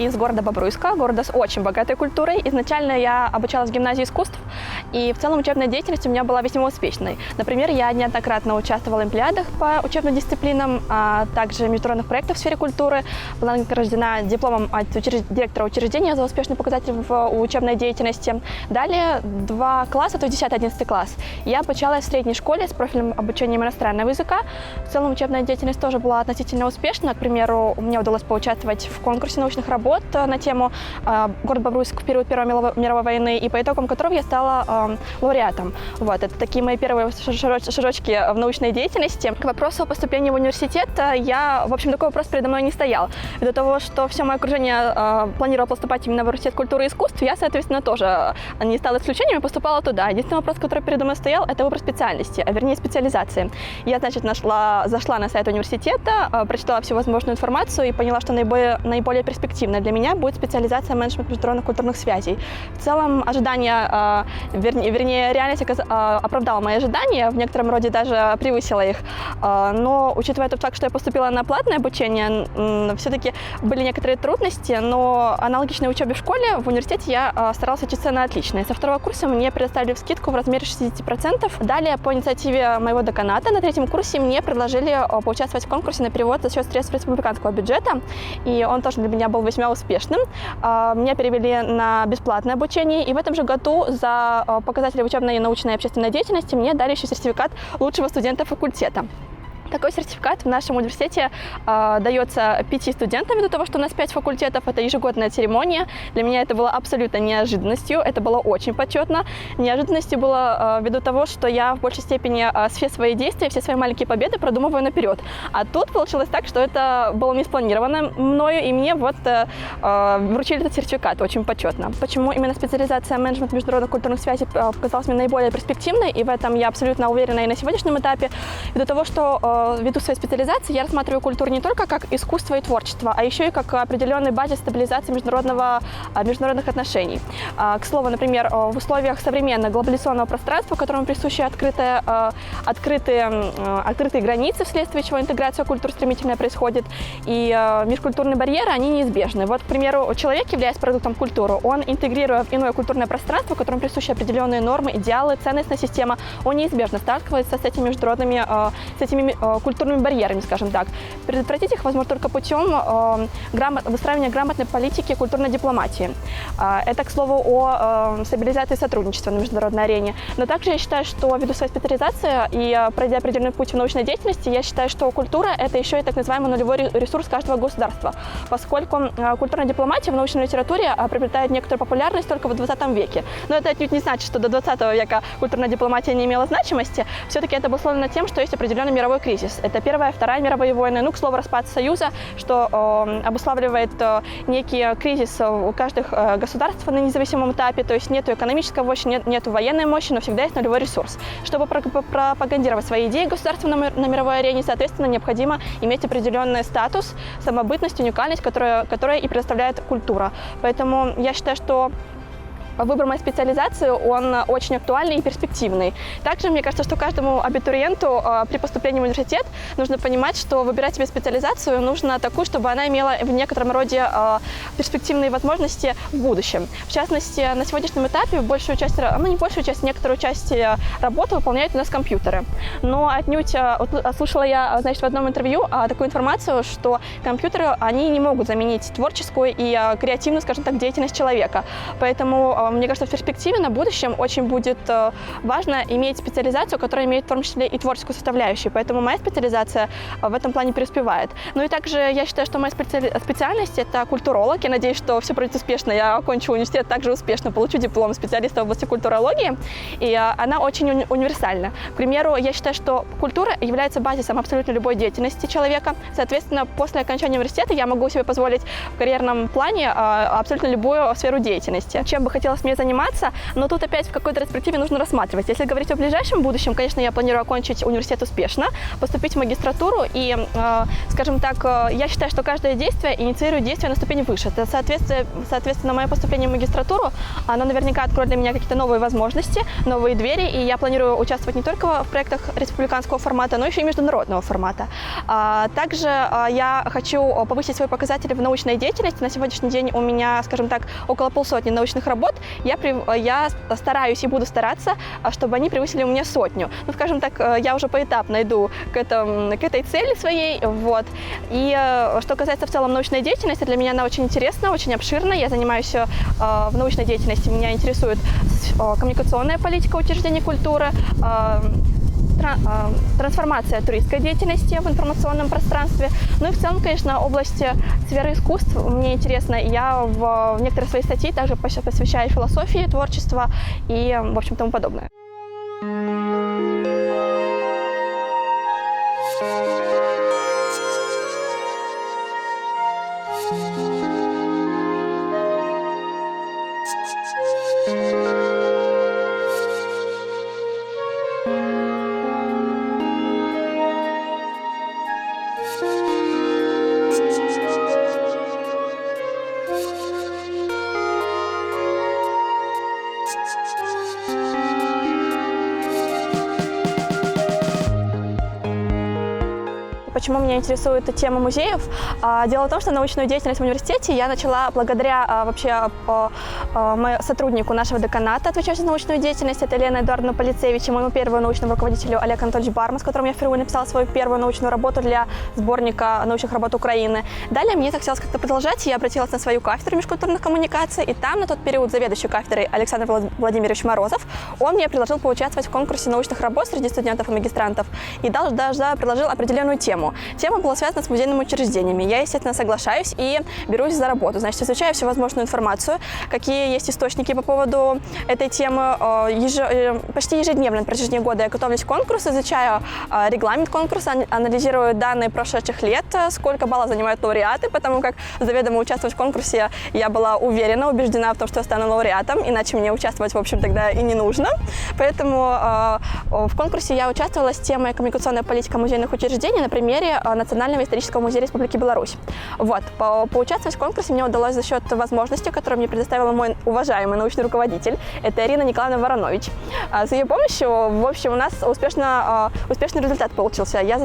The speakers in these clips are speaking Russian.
из города Бобруйска, города с очень богатой культурой. Изначально я обучалась в гимназии искусств, и в целом учебная деятельность у меня была весьма успешной. Например, я неоднократно участвовала в олимпиадах по учебным дисциплинам, а также международных проектов в сфере культуры. Была награждена дипломом от директора учреждения за успешный показатель в учебной деятельности. Далее 2 класса, то есть 10-11 класс, я обучалась в средней школе с профильным обучением иностранного языка. В целом учебная деятельность тоже была относительно успешна. К примеру, мне удалось поучаствовать в конкурсе научных работ на тему «Город Бобруйск в период Первой мировой войны», и по итогам которого я стала лауреатом. Вот, это такие мои первые шажочки в научной деятельности. К вопросу о поступлении в университет я, в общем, такой вопрос передо мной не стоял. Ввиду того, что все мое окружение планировало поступать именно в университет культуры и искусств, я, соответственно, тоже не стала исключением и поступала туда. Единственный вопрос, который передо мной стоял, это выбор специальности, а вернее специализации. Я, значит, зашла на сайт университета, прочитала всю возможную информацию и поняла, что наиболее перспективной для меня будет специализация менеджмент международных культурных связей. В целом, ожидания, вернее, реальность оправдала мои ожидания, в некотором роде даже превысила их. Но, учитывая тот факт, что я поступила на платное обучение, все-таки были некоторые трудности, но аналогичной учебе в школе, в университете я старалась учиться на отлично. И со 2-го курса мне предоставили скидку в размере 60%. Далее, по инициативе моего деканата, на 3-м курсе мне предложили поучаствовать в конкурсе на перевод за счет средств республиканского бюджета, и он тоже для меня был весьма успешным. Меня перевели на бесплатное обучение, и в этом же году за показатели учебной, научной и общественной деятельности мне дали еще сертификат лучшего студента факультета. Такой сертификат в нашем университете дается 5 студентам, ввиду того, что у нас 5 факультетов. Это ежегодная церемония. Для меня это было абсолютно неожиданностью. Это было очень почетно. Неожиданностью было ввиду того, что я в большей степени все свои действия, все свои маленькие победы продумываю наперед. А тут получилось так, что это было не спланировано мною, и мне вот вручили этот сертификат. Очень почетно. Почему именно специализация менеджмент международных культурных связей показалась мне наиболее перспективной, и в этом я абсолютно уверена и на сегодняшнем этапе, ввиду того, что ввиду своей специализации я рассматриваю культуру не только как искусство и творчество, а еще и как определенный базис стабилизации международных отношений. К слову, например, в условиях современного глобализационного пространства, которому присущи открытые границы, вследствие чего интеграция культур стремительно происходит, и межкультурные барьеры, они неизбежны. Вот, к примеру, человек, являясь продуктом культуры, он, интегрируя в иное культурное пространство, которому присущи определенные нормы, идеалы, ценностная система, он неизбежно сталкивается с этими культурными барьерами, скажем так. Предотвратить их возможно только путем выстраивания грамотной политики культурной дипломатии. Это, к слову, о стабилизации сотрудничества на международной арене. Но также я считаю, что ввиду своей специализации и пройдя определенный путь в научной деятельности, я считаю, что культура – это еще и так называемый нулевой ресурс каждого государства, поскольку культурная дипломатия в научной литературе приобретает некоторую популярность только в 20 веке. Но это отнюдь не значит, что до 20 века культурная дипломатия не имела значимости. Все-таки это обусловлено тем, что есть определенный мировой кризис. Это Первая, Вторая мировые войны, к слову, распад Союза, что обуславливает некий кризис у каждых государств на независимом этапе, то есть нет экономической мощи, нет военной мощи, но всегда есть нулевой ресурс. Чтобы пропагандировать свои идеи государства на мировой арене, соответственно, необходимо иметь определенный статус, самобытность, уникальность, которая и предоставляет культура. Поэтому я считаю, что выбор моей специализации, он очень актуальный и перспективный. Также, мне кажется, что каждому абитуриенту при поступлении в университет нужно понимать, что выбирать себе специализацию нужно такую, чтобы она имела в некотором роде перспективные возможности в будущем. В частности, на сегодняшнем этапе некоторую часть работы выполняют у нас компьютеры. Но отнюдь слышала я, значит, в одном интервью такую информацию, что компьютеры, они не могут заменить творческую и креативную, скажем так, деятельность человека. Поэтому мне кажется, в перспективе на будущем очень будет важно иметь специализацию, которая имеет в том числе и творческую составляющую. Поэтому моя специализация в этом плане преуспевает. Ну и также я считаю, что моя специальность – это культуролог. Я надеюсь, что все пройдет успешно. Я окончу университет также успешно, получу диплом специалиста в области культурологии. И она очень универсальна. К примеру, я считаю, что культура является базисом абсолютно любой деятельности человека. Соответственно, после окончания университета я могу себе позволить в карьерном плане абсолютно любую сферу деятельности. Чем бы хотела хотелось мне заниматься, но тут опять в какой-то перспективе нужно рассматривать. Если говорить о ближайшем будущем, конечно, я планирую окончить университет успешно, поступить в магистратуру, и, скажем так, я считаю, что каждое действие инициирует действие на ступень выше. Это, соответственно, мое поступление в магистратуру, оно наверняка откроет для меня какие-то новые возможности, новые двери, и я планирую участвовать не только в проектах республиканского формата, но еще и международного формата. Также я хочу повысить свои показатели в научной деятельности. На сегодняшний день у меня, скажем так, около полсотни научных работ. Я стараюсь и буду стараться, чтобы они превысили у меня 100. Ну, скажем так, я уже поэтапно иду к этой цели своей. Вот. И что касается в целом научной деятельности, для меня она очень интересна, очень обширна. Я занимаюсь в научной деятельности, меня интересует коммуникационная политика учреждений культуры, трансформация туристской деятельности в информационном пространстве. Ну и в целом, конечно, область сферы искусств мне интересна. Я в некоторые свои статьи также посвящаю философии, творчеству и, в общем, тому подобное. Почему меня интересует тема музеев? Дело в том, что научную деятельность в университете я начала благодаря вообще сотруднику нашего деканата, отвечающему за научную деятельность, это Елена Эдуардовна Полицевич, и моему первому научному руководителю Олег Анатольевич Барма, с которым я впервые написала свою первую научную работу для сборника научных работ Украины. Далее мне захотелось как-то продолжать, и я обратилась на свою кафедру межкультурных коммуникаций, и там на тот период заведующий кафедрой Александр Владимирович Морозов, он мне предложил поучаствовать в конкурсе научных работ среди студентов и магистрантов, и даже предложил определенную тему. Тема была связана с музейными учреждениями. Я, естественно, соглашаюсь и берусь за работу. Значит, изучаю всевозможную информацию, какие есть источники по поводу этой темы. Почти ежедневно на протяжении года я готовлюсь к конкурсу, изучаю регламент конкурса, анализирую данные прошедших лет, сколько баллов занимают лауреаты, потому как заведомо участвовать в конкурсе я была уверена, убеждена в том, что я стану лауреатом, иначе мне участвовать, в общем, тогда и не нужно. Поэтому в конкурсе я участвовала с темой «Коммуникационная политика музейных учреждений» на примере Национального исторического музея Республики Беларусь. Вот. Поучаствовать в конкурсе мне удалось за счет возможности, которую мне предоставила мой уважаемый научный руководитель, это Ирина Николаевна Воронович. С ее помощью, в общем, у нас успешный результат получился. Я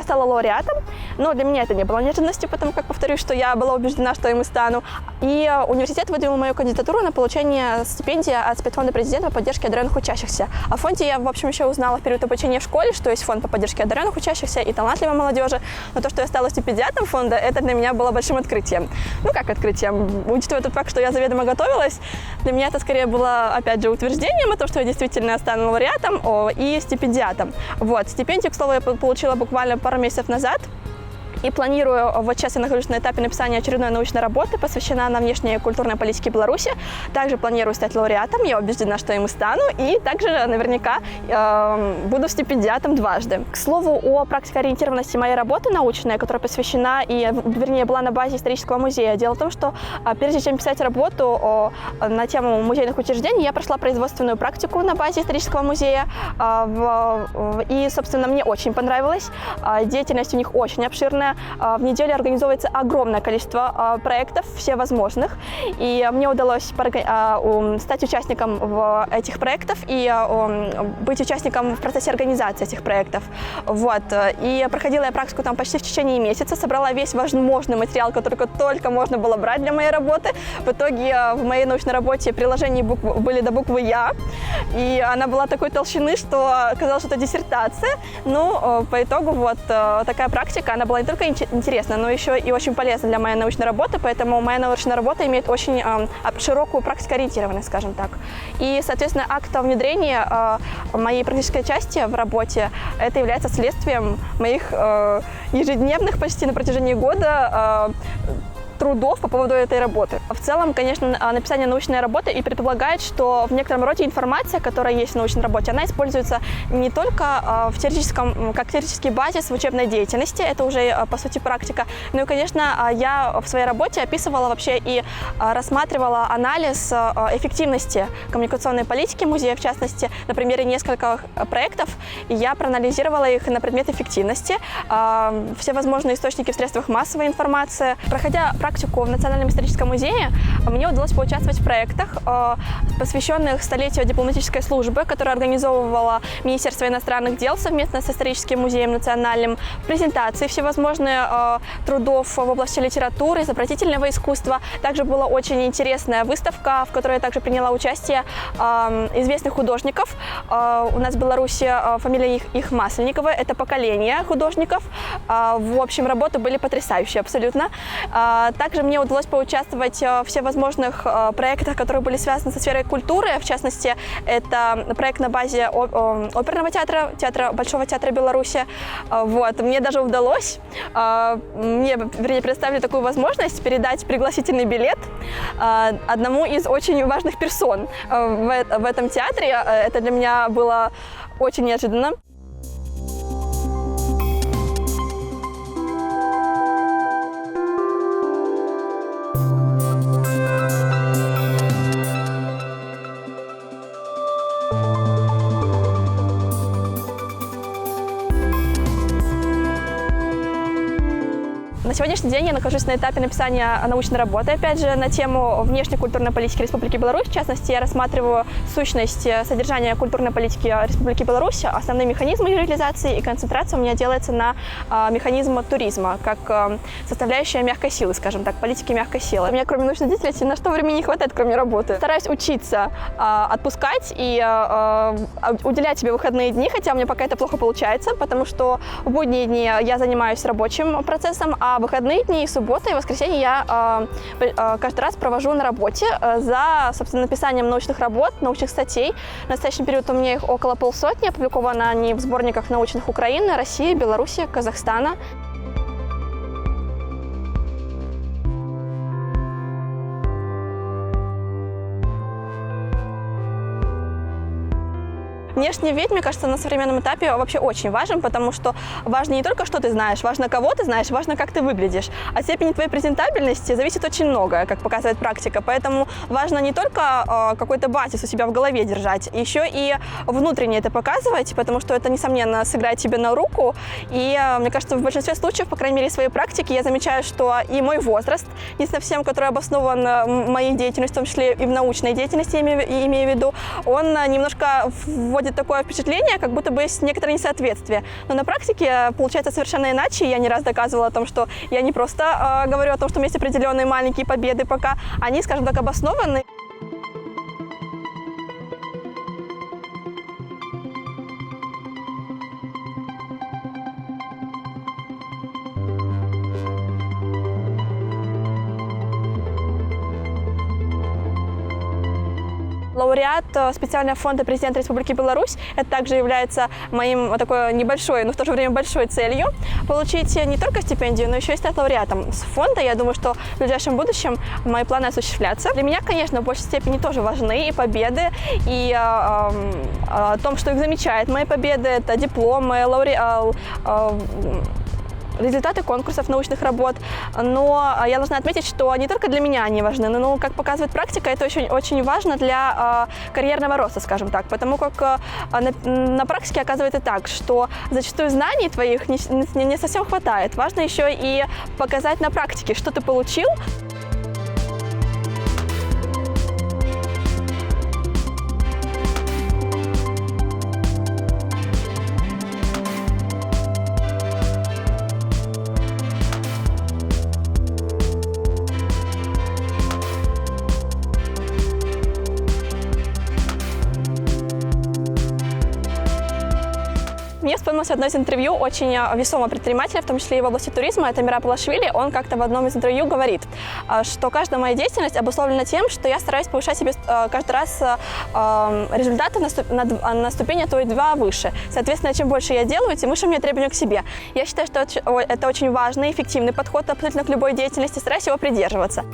стала лауреатом, но для меня это не было неожиданностью, потому как, повторюсь, что я была убеждена, что им и стану. И университет выдвинул мою кандидатуру на получение стипендии от спецфонда президента по поддержке одаренных учащихся. О фонде я, в общем, еще узнала в период обучения в школе, что есть фонд по поддержке одаренных учащихся и талантливой молодежи. Но то, что я стала стипендиатом фонда, это для меня было большим открытием. Ну, как открытием? Учитывая тот факт, что я заведомо готовилась, для меня это скорее было, опять же, утверждением о том, что я действительно стану лауреатом и стипендиатом. Вот. Стипендию, к слову, я получила буквально пару месяцев назад. И планирую, вот сейчас я нахожусь на этапе написания очередной научной работы, посвящена она внешней культурной политике Беларуси. Также планирую стать лауреатом, я убеждена, что им и стану, и также наверняка буду стипендиатом дважды. К слову о практикоориентированности моей работы научной, которая посвящена вернее, была на базе исторического музея. Дело в том, что прежде чем писать работу на тему музейных учреждений, я прошла производственную практику на базе исторического музея, и, собственно, мне очень понравилось. Деятельность у них очень обширная. В неделю организовывается огромное количество проектов, всевозможных, и мне удалось стать участником этих проектов и быть участником в процессе организации этих проектов. Вот. И проходила я практику там почти в течение месяца, собрала весь возможный материал, который только можно было брать для моей работы. В итоге в моей научной работе приложения были до буквы «Я», и она была такой толщины, что казалось, что это диссертация. Ну, по итогу вот такая практика, она была не только интересна, но еще и очень полезна для моей научной работы, поэтому моя научная работа имеет очень широкую практикоориентированность, скажем так. И, соответственно, акт внедрения моей практической части в работе, это является следствием моих ежедневных почти на протяжении года трудов по поводу этой работы. В целом, конечно, написание научной работы и предполагает, что в некотором роде информация, которая есть в научной работе, она используется не только в теоретическом, как теоретический базис в учебной деятельности, это уже, по сути, практика, но и, конечно, я в своей работе описывала вообще и рассматривала анализ эффективности коммуникационной политики музея, в частности, на примере нескольких проектов, и я проанализировала их на предмет эффективности, все возможные источники в средствах массовой информации. Проходя практику в Национальном историческом музее, мне удалось поучаствовать в проектах, посвященных столетию дипломатической службы, которую организовывала Министерство иностранных дел совместно с историческим музеем национальным, презентации всевозможных трудов в области литературы, изобразительного искусства. Также была очень интересная выставка, в которой я также приняла участие известных художников. У нас в Беларуси фамилия их Масленниковы, это поколение художников. В общем, работы были потрясающие абсолютно. Также мне удалось поучаствовать в всевозможных проектах, которые были связаны со сферой культуры. В частности, это проект на базе оперного театра, Большого театра Беларуси. Вот. Мне даже удалось, мне предоставили такую возможность передать пригласительный билет одному из очень важных персон в этом театре. Это для меня было очень неожиданно. На сегодняшний день я нахожусь на этапе написания научной работы, опять же, на тему внешней культурной политики Республики Беларусь. В частности, я рассматриваю сущность содержания культурной политики Республики Беларусь, основные механизмы ее реализации, и концентрация у меня делается на механизм туризма, как составляющая мягкой силы, скажем так, политики мягкой силы. У меня, кроме научной деятельности, на что времени не хватает, кроме работы. Стараюсь учиться, отпускать и уделять себе выходные дни, хотя у меня пока это плохо получается, потому что в будние дни я занимаюсь рабочим процессом, а выходные дни, субботы и воскресенье я каждый раз провожу на работе за, собственно, написанием научных работ, научных статей. В настоящий период у меня их около полсотни, опубликованы они в сборниках научных Украины, России, Беларуси, Казахстана. Внешний вид, мне кажется, на современном этапе вообще очень важен, потому что важно не только, что ты знаешь, важно, кого ты знаешь, важно, как ты выглядишь. От степени твоей презентабельности зависит очень многое, как показывает практика. Поэтому важно не только какой-то базис у себя в голове держать, еще и внутренне это показывать, потому что это, несомненно, сыграет тебе на руку. И мне кажется, в большинстве случаев, по крайней мере, в своей практике, я замечаю, что и мой возраст, не совсем, который обоснован моей деятельностью, в том числе и в научной деятельности, имею в виду, он немножко вводит такое впечатление, как будто бы есть некоторое несоответствие. Но на практике получается совершенно иначе. Я не раз доказывала о том, что я не просто говорю о том, что у меня есть определенные маленькие победы пока, они, скажем так, обоснованы. Лауреат специального фонда президента Республики Беларусь. Это также является моим такой небольшой, но в то же время большой целью получить не только стипендию, но еще и стать лауреатом с фонда. Я думаю, что в ближайшем будущем мои планы осуществлятся. Для меня, конечно, в большей степени тоже важны и победы, и о том, что их замечают мои победы, это дипломы, результаты конкурсов научных работ, но я должна отметить, что не только для меня они важны, но, как показывает практика, это очень важно для карьерного роста, скажем так, потому как на практике оказывается так, что зачастую знаний твоих не совсем хватает. Важно еще и показать на практике, что ты получил. мне вспомнилось одно из интервью очень весомого предпринимателя, в том числе и в области туризма, это Мира Палашвили. Он как-то в одном из интервью говорит, что каждая моя деятельность обусловлена тем, что я стараюсь повышать себе каждый раз результаты на ступень, а то и 2 выше. Соответственно, чем больше я делаю, тем выше у меня требования к себе. Я считаю, что это очень важный и эффективный подход абсолютно к любой деятельности, стараюсь его придерживаться.